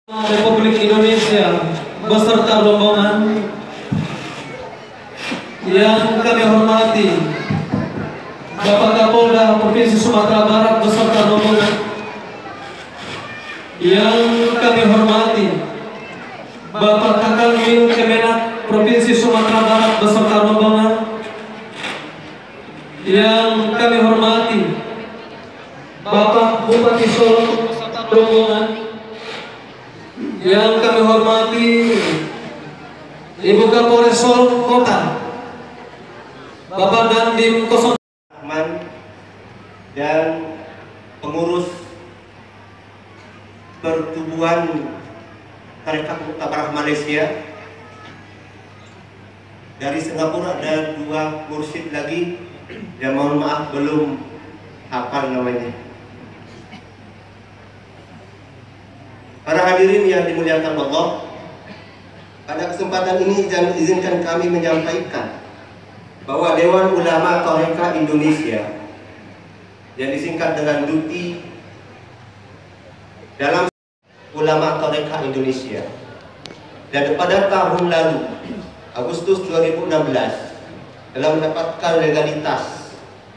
Republik Indonesia beserta rombongan yang kami hormati Bapak Kapolda Provinsi Sumatera Barat beserta rombongan, yang kami hormati Bapak Kakanwil Kemenak Provinsi Sumatera Barat beserta rombongan, yang kami hormati Bapak Bupati Solo beserta rombongan, yang kami hormati Ibu Kapolres Solo Kota, Bapak Dandim 0 dan pengurus pertubuhan Tarekat Muktabarah Malaysia. Dari Singapura ada 2 mursyid lagi yang mohon maaf belum hafal namanya. Para hadirin yang dimuliakan Allah, pada kesempatan ini izinkan kami menyampaikan bahwa Dewan Ulama Tarekat Indonesia yang disingkat dengan DUTI dalam Ulama Tarekat Indonesia, dan pada tahun lalu Agustus 2016 telah mendapatkan legalitas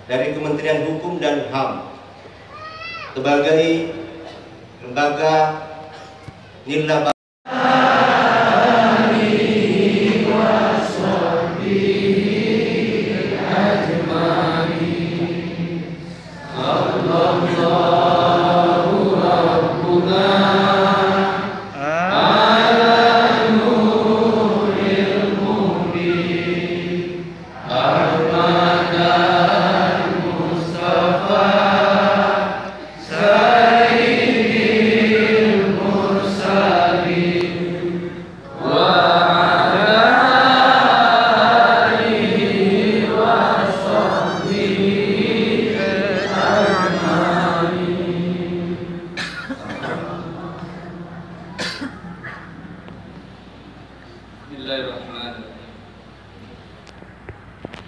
dari Kementerian Hukum dan HAM sebagai lembaga nilai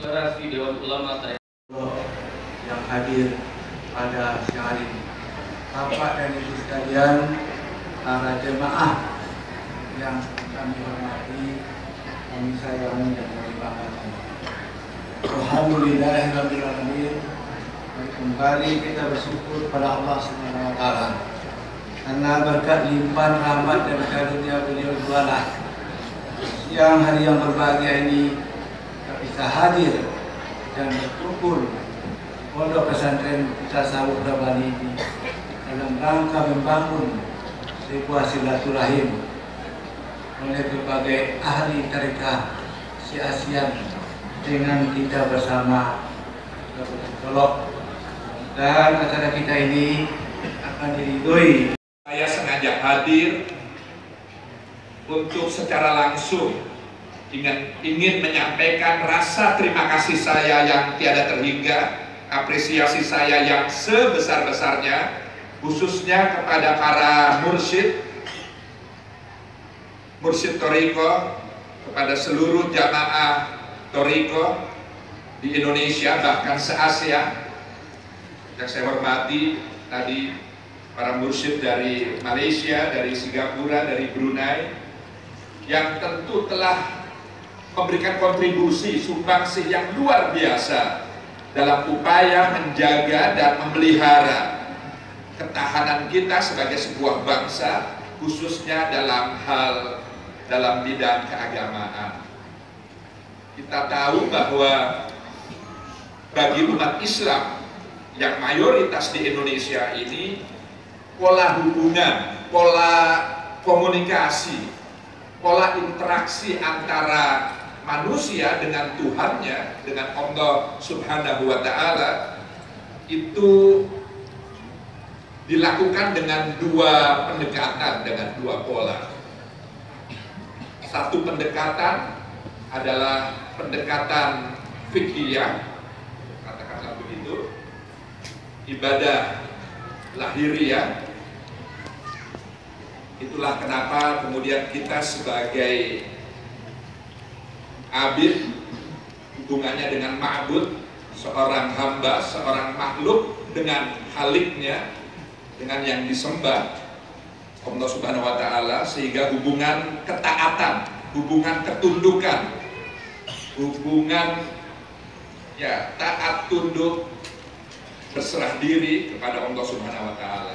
Deklarasi Dewan Ulama yang hadir pada siang hari ini, Bapak dan Ibu sekalian, para jemaah yang kami hormati, kami sayangi dan kami banggakan. Alhamdulillahirabbil alamin. Kembali kita bersyukur pada Allah Subhanahu wa taala karena berkat limpahan rahmat dan karunia beliau jualah siang hari yang berbahagia ini bisa hadir dan berkumpul Pondok Pesantren Tasawuf Rabbani ini dalam rangka membangun sebuah silaturahim oleh berbagai ahli tarekat si-Asian dengan kita bersama Tolok, dan acara kita ini akan diridhoi. Saya sengaja hadir untuk secara langsung ingin menyampaikan rasa terima kasih saya yang tiada terhingga, apresiasi saya yang sebesar-besarnya, khususnya kepada para mursyid Thoriko, kepada seluruh jamaah Thoriko di Indonesia, bahkan se-Asia. Yang saya hormati tadi para mursyid dari Malaysia, dari Singapura, dari Brunei, yang tentu telah memberikan kontribusi sumbangsih yang luar biasa dalam upaya menjaga dan memelihara ketahanan kita sebagai sebuah bangsa, khususnya dalam bidang keagamaan. Kita tahu bahwa bagi umat Islam yang mayoritas di Indonesia ini, pola hubungan, pola komunikasi, pola interaksi antara manusia dengan Tuhannya, dengan Allah Subhanahu wa Ta'ala, itu dilakukan dengan 2 pendekatan, dengan 2 pola. Satu pendekatan adalah pendekatan fiqhiyah, katakanlah begitu, ibadah lahiriah. Itulah kenapa kemudian kita sebagai abid, hubungannya dengan ma'bud, seorang hamba, seorang makhluk dengan haliknya, dengan yang disembah, Allah Subhanahu wa Ta'ala, sehingga hubungan ketaatan, hubungan ketundukan, hubungan ya taat tunduk berserah diri kepada Allah Subhanahu wa Ta'ala.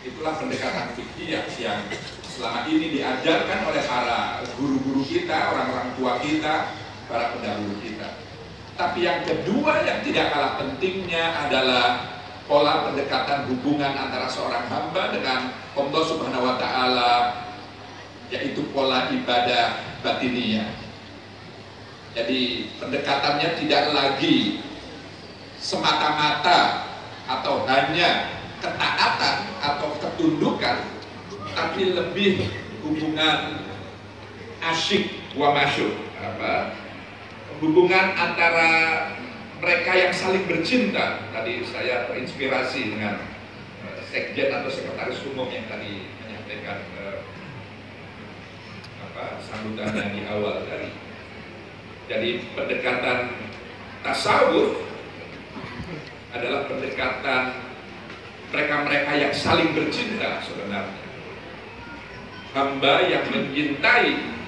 Itulah pendekatan fikih yang selama ini diajarkan oleh para guru-guru kita, orang-orang tua kita, para pendahulu kita. Tapi yang kedua yang tidak kalah pentingnya adalah pola pendekatan hubungan antara seorang hamba dengan Allah Subhanahu wa Ta'ala, yaitu pola ibadah batiniyah. Jadi pendekatannya tidak lagi semata-mata atau hanya ketaatan atau ketundukan, tapi lebih hubungan asyik wa masyuk, hubungan antara mereka yang saling bercinta. Tadi saya terinspirasi dengan sekjen atau sekretaris umum yang tadi menyampaikan sambutannya di awal tadi. Jadi pendekatan tasawuf adalah pendekatan mereka-mereka yang saling bercinta sebenarnya. Hamba yang mencintai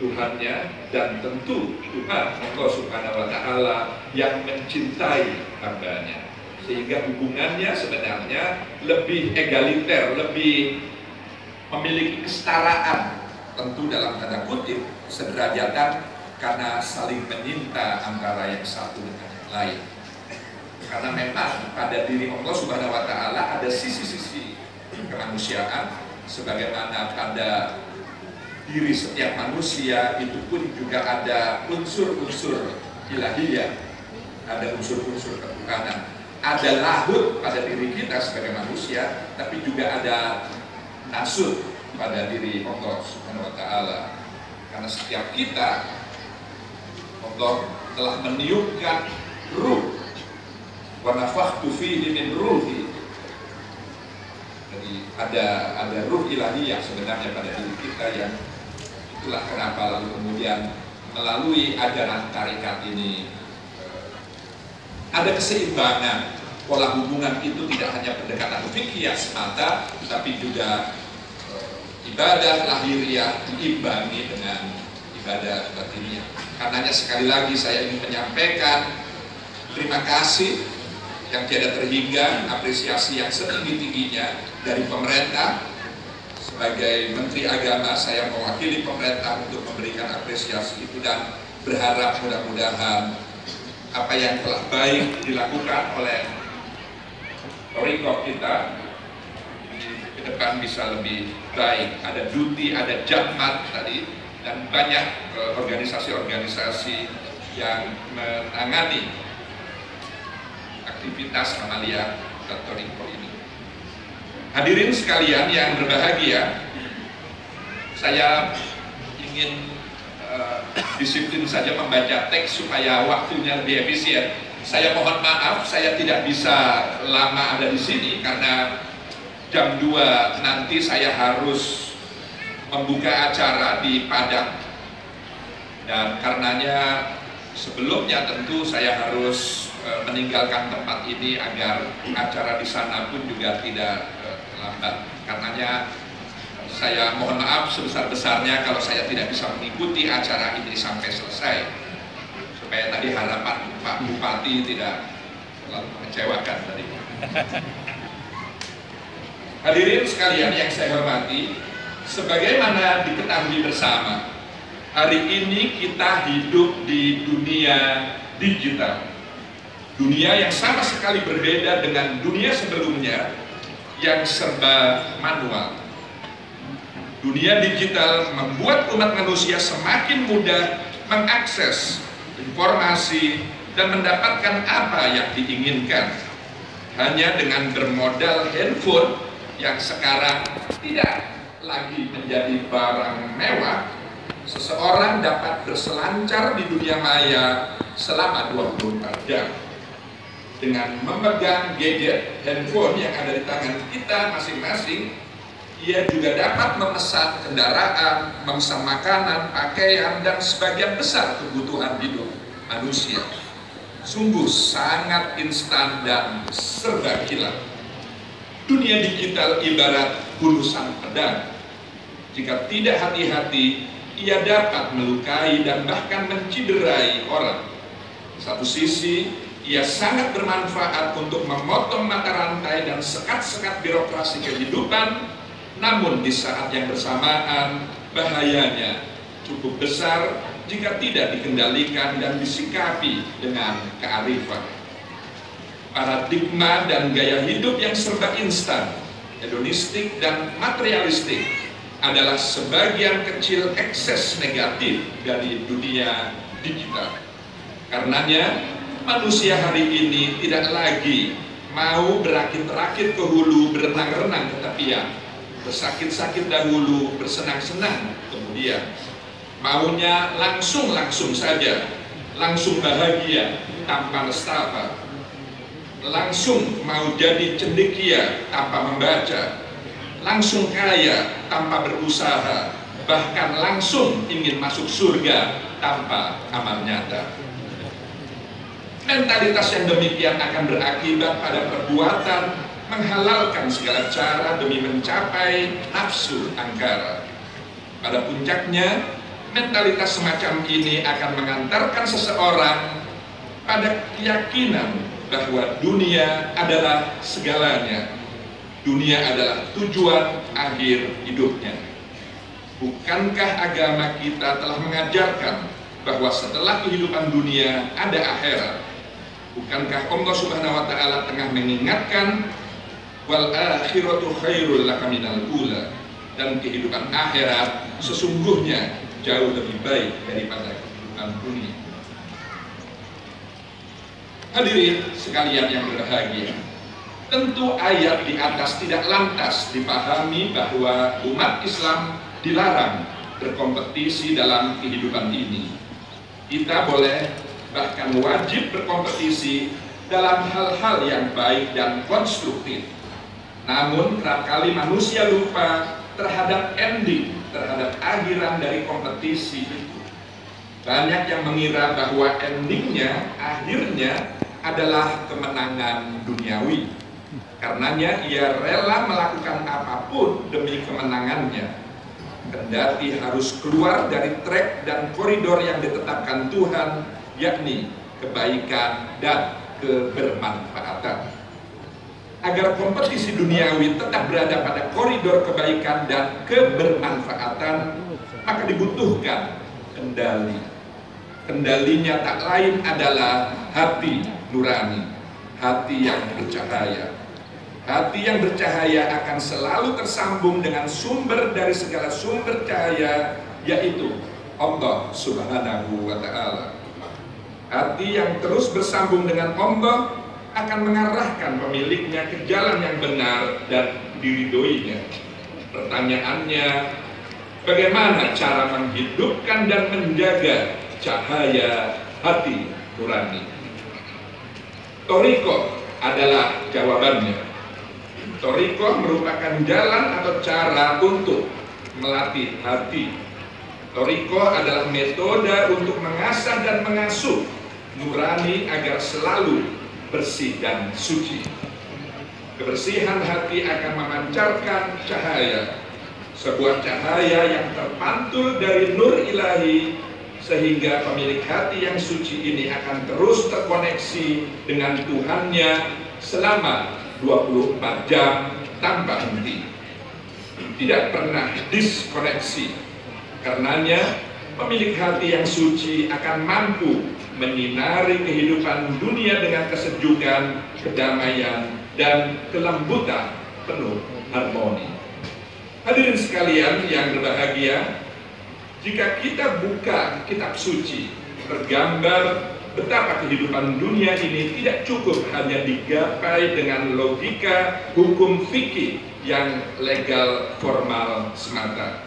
Tuhannya, dan tentu Tuhan Allah Subhanahu wa Ta'ala yang mencintai hambanya, sehingga hubungannya sebenarnya lebih egaliter, lebih memiliki kesetaraan, tentu dalam tanda kutip sederajatan, karena saling menyinta antara yang satu dengan yang lain. Karena memang pada diri Allah Subhanahu wa Ta'ala ada sisi-sisi kemanusiaan, sebagaimana pada diri setiap manusia itu pun juga ada unsur-unsur ilahiyah, ada unsur-unsur ketuhanan. Ada lahut pada diri kita sebagai manusia, tapi juga ada nasut pada diri Allah Subhanahu wa Ta'ala. Karena setiap kita, Allah telah meniupkan ruh, wa nafakhtu fihi min ruhi. Jadi ada ruh ilahiyah sebenarnya pada diri kita, yang itulah kenapa lalu kemudian melalui ajaran tarekat ini ada keseimbangan. Pola hubungan itu tidak hanya pendekatan fikih semata, tapi juga ibadah lahiriah diimbangi dengan ibadah batiniyah. Karenanya sekali lagi saya ingin menyampaikan terima kasih yang tiada terhingga, apresiasi yang setinggi-tingginya dari pemerintah. Sebagai Menteri Agama, saya mewakili pemerintah untuk memberikan apresiasi itu, dan berharap mudah-mudahan apa yang telah baik dilakukan oleh Torikoh kita ke depan bisa lebih baik. Ada duti, ada jahmat tadi, dan banyak organisasi-organisasi yang menangani aktivitas amalia Torikoh ini. Hadirin sekalian yang berbahagia, saya ingin disiplin saja membaca teks supaya waktunya lebih efisien. Saya mohon maaf, saya tidak bisa lama ada di sini karena jam 2 nanti saya harus membuka acara di Padang, dan karenanya sebelumnya tentu saya harus meninggalkan tempat ini agar acara di sana pun juga tidak lambat. Karenanya saya mohon maaf sebesar-besarnya kalau saya tidak bisa mengikuti acara ini sampai selesai, supaya tadi harapan Pak Bupati tidak terlalu mengecewakan tadi. Hadirin sekalian yang saya hormati, sebagaimana diketahui bersama, hari ini kita hidup di dunia digital, dunia yang sama sekali berbeda dengan dunia sebelumnya yang serba manual. Dunia digital membuat umat manusia semakin mudah mengakses informasi dan mendapatkan apa yang diinginkan hanya dengan bermodal handphone yang sekarang tidak lagi menjadi barang mewah. Seseorang dapat berselancar di dunia maya selama 24 jam dengan memegang gadget handphone yang ada di tangan kita masing-masing. Ia juga dapat memesan kendaraan, memesan makanan, pakaian, dan sebagian besar kebutuhan hidup manusia. Sungguh sangat instan dan serba kilat. Dunia digital ibarat hulusan pedang. Jika tidak hati-hati, ia dapat melukai dan bahkan menciderai orang. Satu sisi, ia sangat bermanfaat untuk memotong mata rantai dan sekat-sekat birokrasi kehidupan, namun di saat yang bersamaan, bahayanya cukup besar jika tidak dikendalikan dan disikapi dengan kearifan. Paradigma dan gaya hidup yang serba instan, hedonistik dan materialistik adalah sebagian kecil ekses negatif dari dunia digital. Karenanya, manusia hari ini tidak lagi mau berakit-rakit ke hulu, berenang-renang ke tepian, bersakit-sakit dahulu, bersenang-senang kemudian. Maunya langsung saja, langsung bahagia tanpa nestapa, langsung mau jadi cendekia tanpa membaca, langsung kaya tanpa berusaha, bahkan langsung ingin masuk surga tanpa amal nyata. Mentalitas yang demikian akan berakibat pada perbuatan menghalalkan segala cara demi mencapai nafsu angkara. Pada puncaknya, mentalitas semacam ini akan mengantarkan seseorang pada keyakinan bahwa dunia adalah segalanya. Dunia adalah tujuan akhir hidupnya. Bukankah agama kita telah mengajarkan bahwa setelah kehidupan dunia ada akhirat? Bukankah Allah Subhanahu wa taala tengah mengingatkan wal akhiratu khairul laka minal ula, dan kehidupan akhirat sesungguhnya jauh lebih baik daripada kehidupan dunia. Hadirin sekalian yang berbahagia, tentu ayat di atas tidak lantas dipahami bahwa umat Islam dilarang berkompetisi dalam kehidupan ini. Kita boleh bahkan wajib berkompetisi dalam hal-hal yang baik dan konstruktif. Namun kerap kali manusia lupa terhadap ending, terhadap akhiran dari kompetisi itu. Banyak yang mengira bahwa endingnya, akhirnya adalah kemenangan duniawi. Karenanya ia rela melakukan apapun demi kemenangannya, kendati harus keluar dari trek dan koridor yang ditetapkan Tuhan, yakni kebaikan dan kebermanfaatan. Agar kompetisi duniawi tetap berada pada koridor kebaikan dan kebermanfaatan, maka dibutuhkan kendali. Kendalinya tak lain adalah hati nurani, hati yang bercahaya. Hati yang bercahaya akan selalu tersambung dengan sumber dari segala sumber cahaya, yaitu Allah Subhanahu wa ta'ala. Hati yang terus bersambung dengan Allah akan mengarahkan pemiliknya ke jalan yang benar dan diridhoinya. Pertanyaannya, bagaimana cara menghidupkan dan menjaga cahaya hati nurani? Thariqah adalah jawabannya. Thariqah merupakan jalan atau cara untuk melatih hati. Thariqah adalah metode untuk mengasah dan mengasuh nurani agar selalu bersih dan suci. Kebersihan hati akan memancarkan cahaya, sebuah cahaya yang terpantul dari nur ilahi, sehingga pemilik hati yang suci ini akan terus terkoneksi dengan Tuhannya selama 24 jam tanpa henti, tidak pernah diskoneksi. Karenanya pemilik hati yang suci akan mampu menyinari kehidupan dunia dengan kesejukan, kedamaian, dan kelembutan penuh harmoni. Hadirin sekalian yang berbahagia, jika kita buka kitab suci, tergambar betapa kehidupan dunia ini tidak cukup hanya digapai dengan logika hukum fikih yang legal formal semata.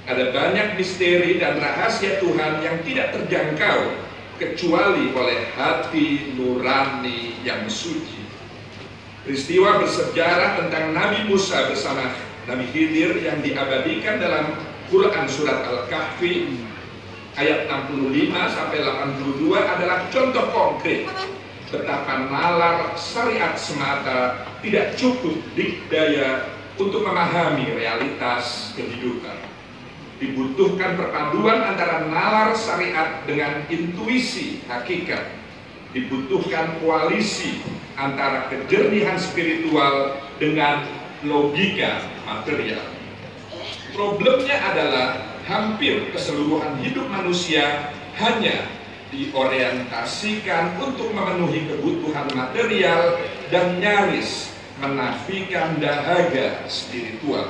Ada banyak misteri dan rahasia Tuhan yang tidak terjangkau kecuali oleh hati nurani yang suci. Peristiwa bersejarah tentang Nabi Musa bersama Nabi Khidir yang diabadikan dalam Quran Surat Al-Kahfi ayat 65-82 adalah contoh konkret betapa nalar syariat semata tidak cukup dikdaya untuk memahami realitas kehidupan. Dibutuhkan perpaduan antara nalar syariat dengan intuisi hakikat. Dibutuhkan koalisi antara kejernihan spiritual dengan logika material. Problemnya adalah hampir keseluruhan hidup manusia hanya diorientasikan untuk memenuhi kebutuhan material dan nyaris menafikan dahaga spiritual.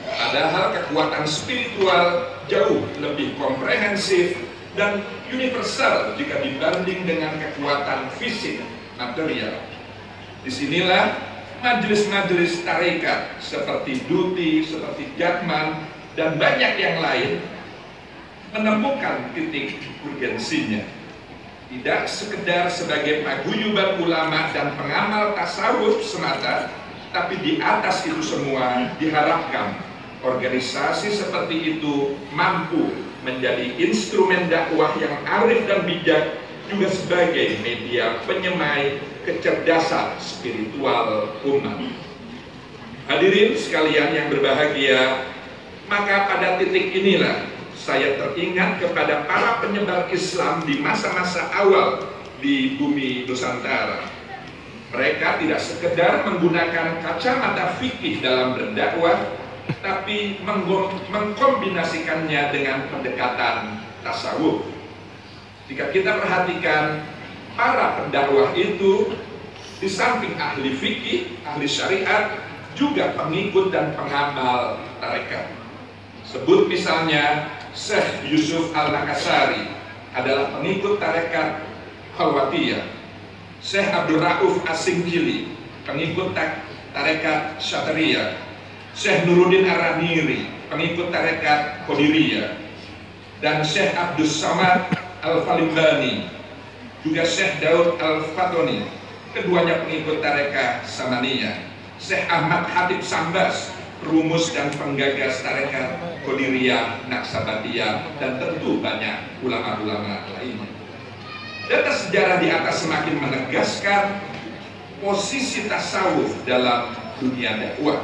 Padahal kekuatan spiritual jauh lebih komprehensif dan universal jika dibanding dengan kekuatan fisik material. Disinilah majelis-majelis tarekat seperti Duti, seperti Jatman, dan banyak yang lain menemukan titik urgensinya. Tidak sekedar sebagai paguyuban ulama dan pengamal tasawuf semata, tapi di atas itu semua diharapkan organisasi seperti itu mampu menjadi instrumen dakwah yang arif dan bijak, juga sebagai media penyemai kecerdasan spiritual umat. Hadirin sekalian yang berbahagia, maka pada titik inilah saya teringat kepada para penyebar Islam di masa-masa awal di bumi Nusantara. Mereka tidak sekedar menggunakan kacamata fikih dalam berdakwah, tapi mengkombinasikannya dengan pendekatan tasawuf. Jika kita perhatikan, para pendakwah itu di samping ahli fikih, ahli syariat, juga pengikut dan pengamal tarekat. Sebut misalnya Syekh Yusuf Al-Nakasari adalah pengikut tarekat Khalwatiyah. Syekh Abdul Rauf Asingkili pengikut tarekat Syatriyah. Syekh Nuruddin Ar-Raniri pengikut tarekat Qadiriyah. Dan Syekh Abdus Samad Al-Falimbani, juga Syekh Daud Al-Fatoni, keduanya pengikut tarekat Samaniyah. Syekh Ahmad Hatib Sambas, rumus dan penggagas tarekat Qadiriyah, Naqsabandiyah, dan tentu banyak ulama-ulama lainnya. Data sejarah di atas semakin menegaskan posisi tasawuf dalam dunia dakwah.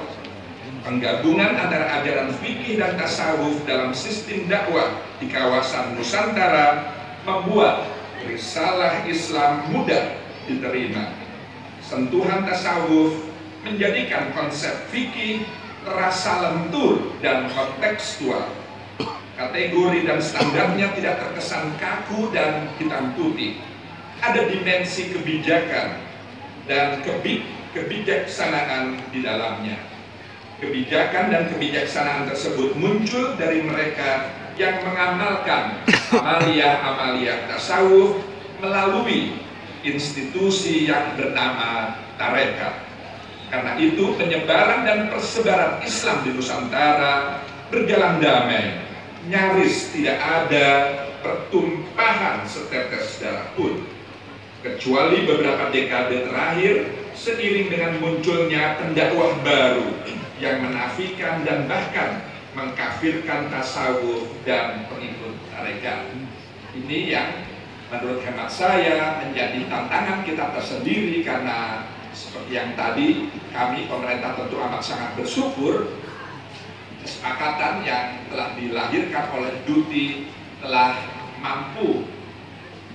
Penggabungan antara ajaran fikih dan tasawuf dalam sistem dakwah di kawasan Nusantara membuat risalah Islam mudah diterima. Sentuhan tasawuf menjadikan konsep fikih terasa lentur dan kontekstual. Kategori dan standarnya tidak terkesan kaku dan hitam putih. Ada dimensi kebijakan dan kebijaksanaan di dalamnya. Kebijakan dan kebijaksanaan tersebut muncul dari mereka yang mengamalkan amalia-amalia tasawuf melalui institusi yang bernama tarekat. Karena itu penyebaran dan persebaran Islam di Nusantara berjalan damai, nyaris tidak ada pertumpahan setetes darah pun. Kecuali beberapa dekade terakhir, seiring dengan munculnya pendakwah baru yang menafikan dan bahkan mengkafirkan tasawuf dan pengikut tarekat. Ini yang menurut hemat saya menjadi tantangan kita tersendiri, karena seperti yang tadi kami pemerintah tentu amat sangat bersyukur kesepakatan yang telah dilahirkan oleh Duti telah mampu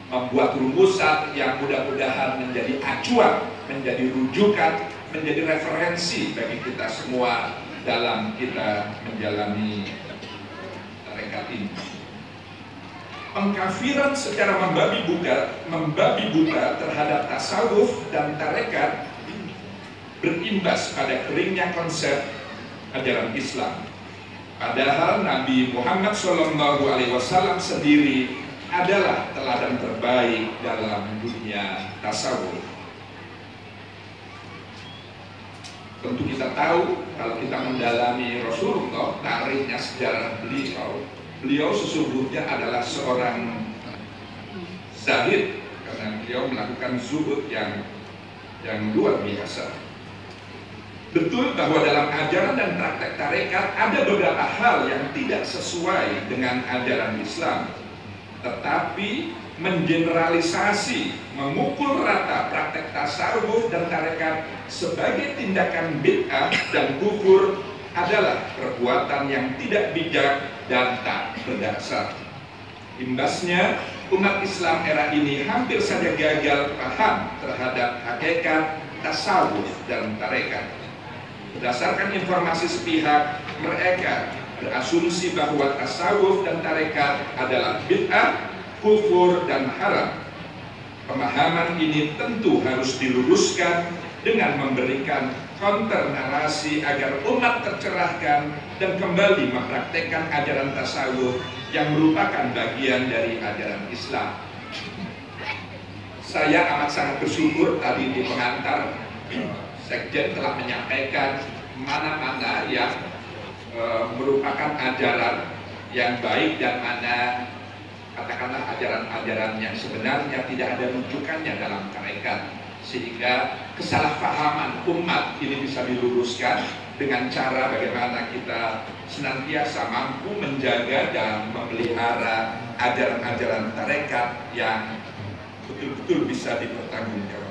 membuat rumusan yang mudah-mudahan menjadi acuan, menjadi rujukan, menjadi referensi bagi kita semua dalam kita menjalani tarekat ini. Pengkafiran secara membabi buta terhadap tasawuf dan tarekat berimbas pada keringnya konsep ajaran Islam. Padahal Nabi Muhammad SAW sendiri adalah teladan terbaik dalam dunia tasawuf. Tentu kita tahu kalau kita mendalami Rasulullah, tarikhnya sejarah beliau sesungguhnya adalah seorang zahid, karena beliau melakukan zuhud yang luar biasa. Betul bahwa dalam ajaran dan praktek tarekat ada beberapa hal yang tidak sesuai dengan ajaran Islam, tetapi mengeneralisasi, memukul rata praktek tasawuf dan tarekat sebagai tindakan bid'ah dan kufur adalah perbuatan yang tidak bijak dan tak berdasar. Imbasnya, umat Islam era ini hampir saja gagal paham terhadap hakikat tasawuf dan tarekat. Berdasarkan informasi sepihak, mereka berasumsi bahwa tasawuf dan tarekat adalah bid'ah, kufur, dan haram. Pemahaman ini tentu harus diluruskan dengan memberikan counter narasi agar umat tercerahkan dan kembali mempraktekkan ajaran tasawuf yang merupakan bagian dari ajaran Islam. Saya amat sangat bersyukur tadi di pengantar Sekjen telah menyampaikan mana-mana yang merupakan ajaran yang baik dan mana katakanlah ajaran-ajaran yang sebenarnya tidak ada rujukannya dalam tarekat, sehingga kesalahpahaman umat ini bisa diluruskan dengan cara bagaimana kita senantiasa mampu menjaga dan memelihara ajaran-ajaran tarekat yang betul-betul bisa dipertanggungjawabkan.